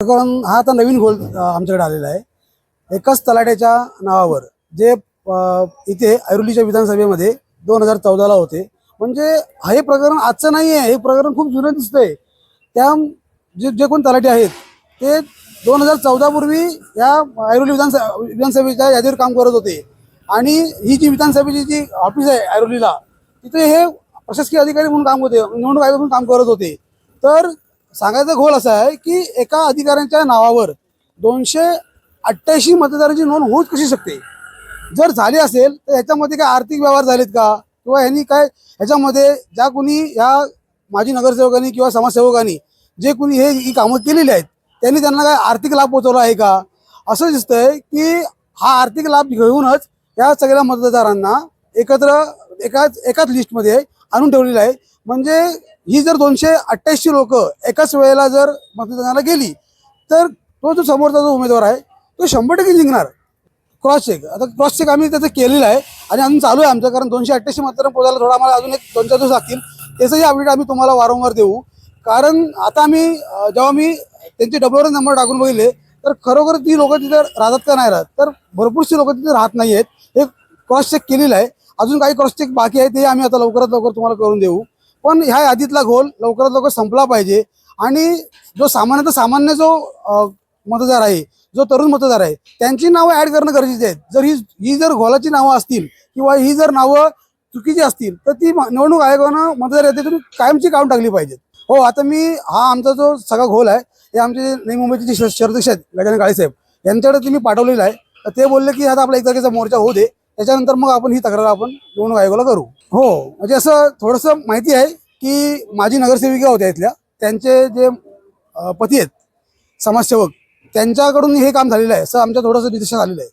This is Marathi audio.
प्रकरण हा आता नवीन घोल आमच्याकडे आलेला आहे। एकाच तलाट्याच्या नावावर जे इथे ऐरोलीच्या विधानसभेमध्ये 2014ला होते। म्हणजे हे प्रकरण आजचं नाही आहे, हे प्रकरण खूप जुनं दिसतंय। त्या जे कोण तलाठी आहेत ते 2014 पूर्वी या ऐरोली विधानसभेच्या यादीवर काम करत होते आणि ही जी विधानसभेची जी ऑफिस आहे ऐरोलीला, तिथे हे प्रशासकीय अधिकारी म्हणून काम होते, निवडणूक आयोग म्हणून काम करत होते। तर सांगायचा घोल असा आहे की एका अधिकाऱ्यांच्या नावावर 288 मतदारांची नोंद होऊच कशी शकते। जर झाली असेल तर ह्याच्यामध्ये काय आर्थिक व्यवहार झालेत का, किंवा ह्यांनी काय ह्याच्यामध्ये ज्या कोणी ह्या माजी नगरसेवकांनी किंवा समाजसेवकांनी जे कोणी ही कामं केलेली आहेत त्यांनी त्यांना काय आर्थिक लाभ पोहोचवला आहे का। असं दिसतंय की हा आर्थिक लाभ घेऊनच या सगळ्या मतदारांना एकत्र एकाच लिस्टमध्ये आणून ठेवलेलं आहे। म्हणजे ही जर 288 लोक एकाच वेळेला जर मतदानाला गेली तर तो जो समोरचा जो उमेदवार आहे तो 100% जिंकणार। क्रॉस चेक आम्ही त्याचं केलेलं आहे आणि अजून चालू आहे आमचं, कारण 288 मतदार पोहोचायला थोडा आम्हाला अजून 1-2-4 दिवस लागतील। त्याचंही अपडेट आम्ही तुम्हाला वारंवार देऊ, कारण आता आम्ही जेव्हा मी त्यांचे डब्ल्यूआर नंबर टाकून बघितले तर खरोखर ती लोक तिथे राहतात का नाही राहत, तर भरपूरशी लोक तिथे राहत नाही आहेत। हे क्रॉस चेक केलेलं आहे, अजून काही क्रॉस चेक बाकी आहे, ते आम्ही आता लवकरात लवकर तुम्हाला करून देऊ। पण ह्या यादीतला घोल लवकरात लवकर संपला पाहिजे आणि जो सामान्य जो मतदार आहे, जो तरुण मतदार आहे, त्यांची नावं ऍड करणं गरजेचे आहेत। जर ही जर घोलाची नावं असतील किंवा ही जर नावं चुकीची असतील तर ती निवडणूक आयोगानं मतदार यादीतून कायमची काढून टाकली पाहिजेत। हो, आता हा आमचा जो सगळा घोल आहे हे आमचे नवी मुंबईचे जे शहराध्यक्ष आहेत गजानन काळेसाहेब यांच्याकडे तुम्ही पाठवलेलं आहे। तर ते बोलले की आता आपला 1 तारखेचा मोर्चा होऊ दे, त्याच्यानंतर मग आपण ही तक्रार आपण निवडणूक आयोगाला करू। हो, म्हणजे असं थोडंसं माहिती आहे की माजी नगरसेविका होत्या इथल्या, त्यांचे जे पती आहेत समाजसेवक, त्यांच्याकडून हे काम झालेलं आहे असं आमच्या थोडंसं निदर्शनास आलेलं आहे।